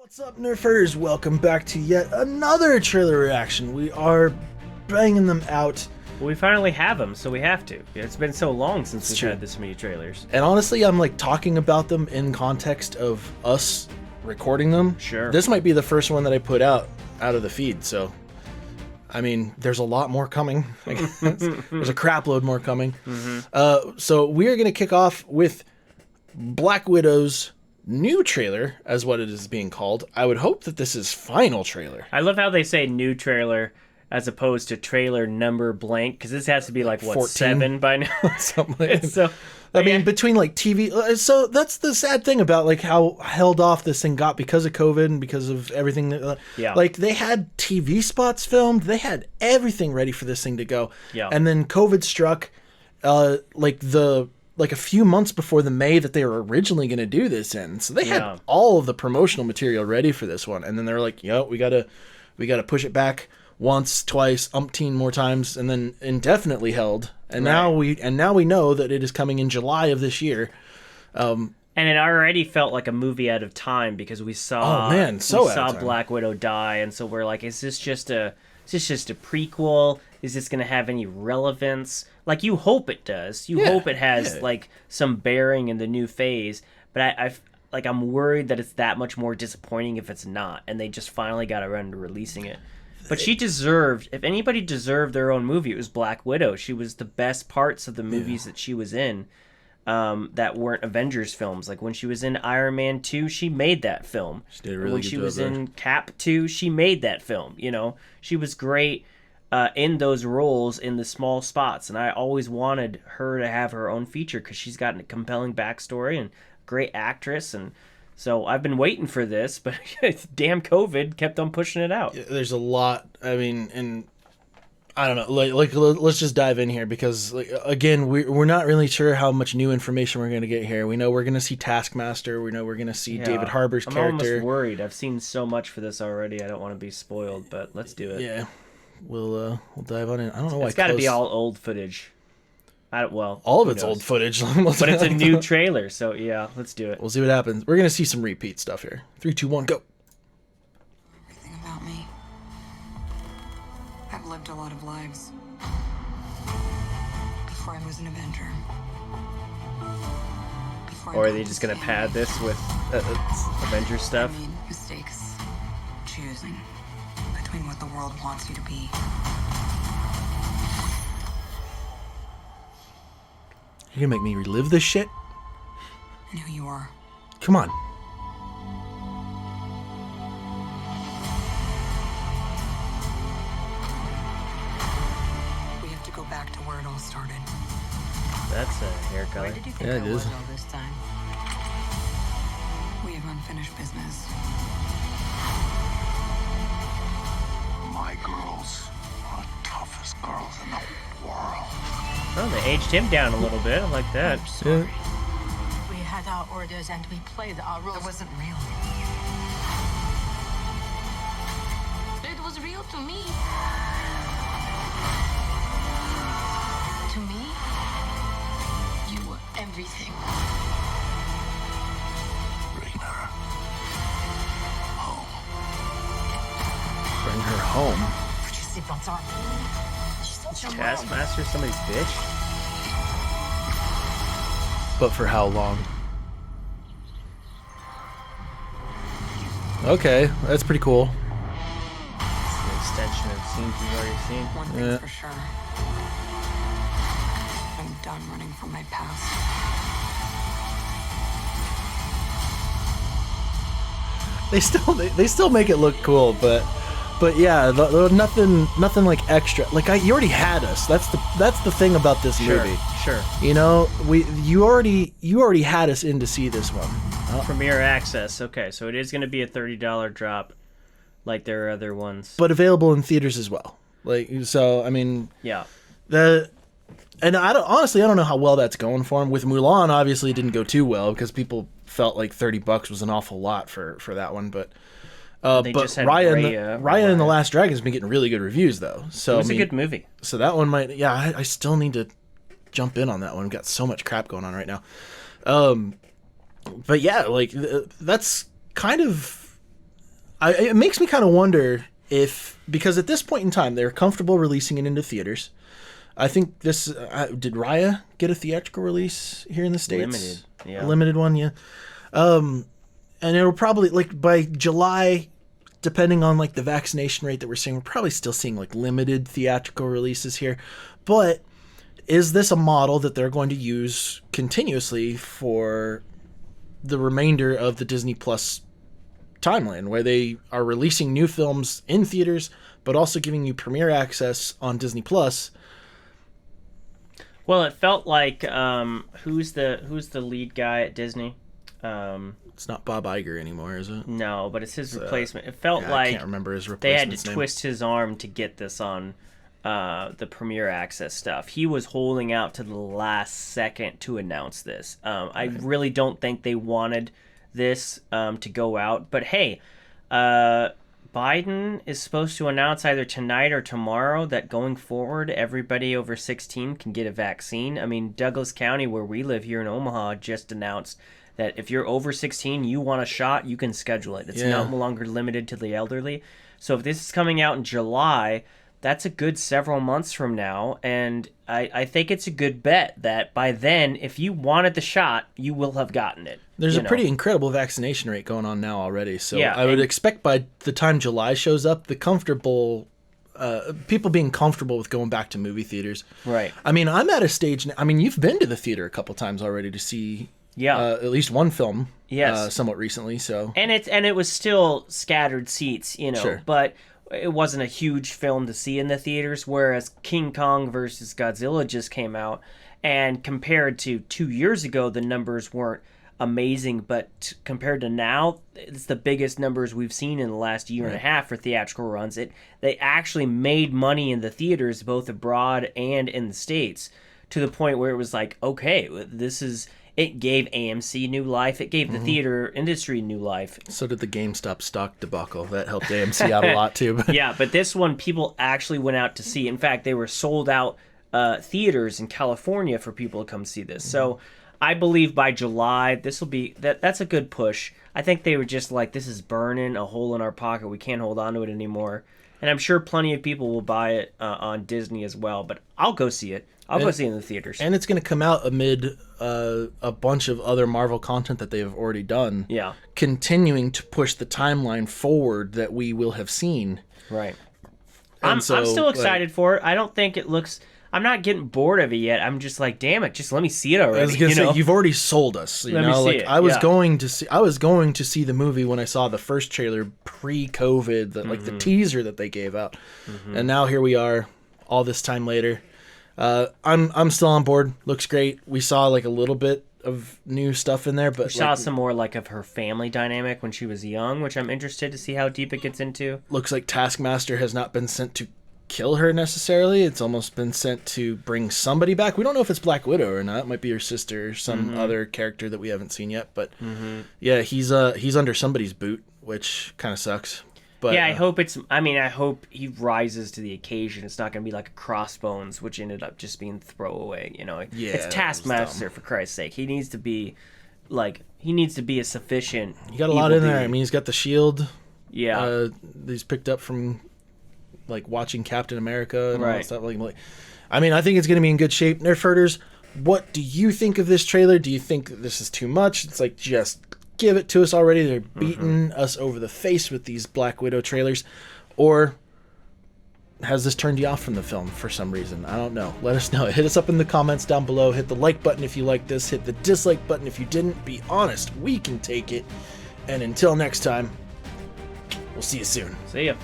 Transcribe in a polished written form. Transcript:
What's up, Nerfherders? Welcome back to yet another trailer reaction. We are banging them out. Well, we finally have them, so we have to. It's been so long since we've true. had this many trailers. And honestly, I'm like talking about them in context of us recording them. Sure. This might be the first one that I put out of the feed, so I mean, there's a lot more coming. I guess. There's a crap load more coming. So we are going to kick off with Black Widow's new trailer, as what it is being called. I would hope that this is final trailer. I love how they say new trailer as opposed to trailer number blank, because this has to be like, what, 14? 7 by now? Something like that. So, I mean, between like TV, so that's the sad thing about like how held off this thing got because of COVID and because of everything. That, Yeah. Like they had TV spots filmed, they had everything ready for this thing to go. Yeah. And then COVID struck, like a few months before the May that they were originally going to do this in. So they had all of the promotional material ready for this one, and then they're like, "Yo, we gotta push it back once, twice, umpteen more times, and then indefinitely held." And now we know that it is coming in July of this year. And it already felt like a movie out of time because we saw Black Widow die, and so we're like, is this just a prequel? Is this going to have any relevance? Like, you hope it does. You hope it has like some bearing in the new phase. But I'm worried that it's that much more disappointing if it's not, and they just finally got around to releasing it. But she deserved, if anybody deserved their own movie, it was Black Widow. She was the best parts of the movies that she was in that weren't Avengers films. Like when she was in Iron Man 2, she made that film. She did a really when good she job was there. in Cap 2, she made that film. You know, she was great in those roles in the small spots. And I always wanted her to have her own feature because she's got a compelling backstory and great actress. And so I've been waiting for this, but damn COVID kept on pushing it out. There's a lot. I mean, and I don't know. Like let's just dive in here because, like, again, we're not really sure how much new information we're going to get here. We know we're going to see Taskmaster. We know we're going to see David Harbour's character. I'm almost worried. I've seen so much for this already. I don't want to be spoiled, but let's do it. Yeah, we'll dive on in. I don't know why it's got to be all old footage. All of it's old footage, but it's a new trailer, so yeah, let's do it. We'll see what happens. We're gonna see some repeat stuff here. 3, 2, 1, go. Everything about me. I've lived a lot of lives. Before I was an Avenger. Or are they just gonna pad this with Avenger stuff? I made mistakes. Choosing between what the world wants you to be. You're gonna make me relive this shit? And who you are. Come on. We have to go back to where it all started. That's a hair color. Where did you think Yeah, I it is. was all this time? We have unfinished business. My girls are the toughest girls in the world. Oh, they aged him down a little bit. I like that. Yeah. We had our orders and we played our It roles. wasn't real. It was real to me. To me, you were everything. Bring her home. Bring her home. Taskmaster, somebody's bitch. But for how long? Okay, that's pretty cool. It's an extension of scenes we've already seen. One thing's for sure. I'm done running from my past. They still make it look cool, but yeah, nothing like extra. Like you already had us. That's the thing about this movie. Sure. You know, you already had us in to see this one. Premiere access. Okay, so it is going to be a $30 drop, like there are other ones. But available in theaters as well. Like, so I mean, Yeah. and honestly I don't know how well that's going for him. With Mulan, obviously it didn't go too well because people felt like $30 was an awful lot for that one. But just had Raya and the Last Dragon has been getting really good reviews though. So It was a good movie. So that one might, yeah. I still need to jump in on that one. We've got so much crap going on right now. But yeah, like that's kind of it makes me kind of wonder if, because at this point in time, they're comfortable releasing it into theaters. I think this, did Raya get a theatrical release here in the States? Limited, yeah. A limited one, yeah. And it'll probably, like, by July, depending on, like, the vaccination rate that we're seeing, we're probably still seeing, like, limited theatrical releases here. But is this a model that they're going to use continuously for the remainder of the Disney Plus timeline, where they are releasing new films in theaters, but also giving you premiere access on Disney Plus? Well, it felt like who's the lead guy at Disney? It's not Bob Iger anymore, is it? No, but it's his replacement. It felt like I can't remember his they had replacement's to name. twist his arm to get this on the premiere access stuff. He was holding out to the last second to announce this. I really don't think they wanted this to go out. But hey, Biden is supposed to announce either tonight or tomorrow that going forward, everybody over 16 can get a vaccine. I mean, Douglas County, where we live here in Omaha, just announced that if you're over 16, you want a shot, you can schedule it. It's no longer limited to the elderly. So if this is coming out in July, that's a good several months from now, and I think it's a good bet that by then, if you wanted the shot, you will have gotten it. There's a pretty incredible vaccination rate going on now already, so I would expect by the time July shows up, the comfortable people being comfortable with going back to movie theaters. Right. I mean, I'm at a stage now. I mean, you've been to the theater a couple times already to see at least one film. Yes. Somewhat recently, so. And it was still scattered seats, Sure. but it wasn't a huge film to see in the theaters, whereas King Kong versus Godzilla just came out, and compared to 2 years ago, the numbers weren't amazing, but compared to now, it's the biggest numbers we've seen in the last year and a half for theatrical runs. They actually made money in the theaters, both abroad and in the States, to the point where it was like, okay, it gave AMC new life. It gave the theater industry new life. So did the GameStop stock debacle. That helped AMC out a lot too. Yeah, but this one people actually went out to see. In fact, they were sold out theaters in California for people to come see this. So I believe by July, this will be that's a good push. I think they were just like, this is burning a hole in our pocket. We can't hold on to it anymore. And I'm sure plenty of people will buy it on Disney as well. But I'll go see it. I'll go see it in the theaters. And it's going to come out amid a bunch of other Marvel content that they have already done. Yeah. Continuing to push the timeline forward that we will have seen. Right. And I'm still excited for it. I don't think it looks... I'm not getting bored of it yet. I'm just like, damn it, just let me see it already. I was gonna say, you've already sold us. Let me see it. I was going to see the movie when I saw the first trailer pre-COVID, like the teaser that they gave out, and now here we are, all this time later. I'm still on board. Looks great. We saw like a little bit of new stuff in there, but we saw some more like of her family dynamic when she was young, which I'm interested to see how deep it gets into. Looks like Taskmaster has not been sent to kill her necessarily. It's almost been sent to bring somebody back. We don't know if it's Black Widow or not. It might be her sister or some other character that we haven't seen yet. But yeah, he's under somebody's boot, which kind of sucks. But yeah, I hope he rises to the occasion. It's not going to be like a Crossbones, which ended up just being throwaway. It's Taskmaster, for Christ's sake. He needs to be a sufficient. He got a lot in there. I mean, he's got the shield. Yeah, he's picked up from like watching Captain America and all that stuff. Like, I mean, I think it's going to be in good shape. Nerfherders, what do you think of this trailer? Do you think that this is too much? It's like, just give it to us already. They're beating us over the face with these Black Widow trailers. Or has this turned you off from the film for some reason? I don't know. Let us know. Hit us up in the comments down below. Hit the like button if you like this. Hit the dislike button if you didn't. Be honest. We can take it. And until next time, we'll see you soon. See ya.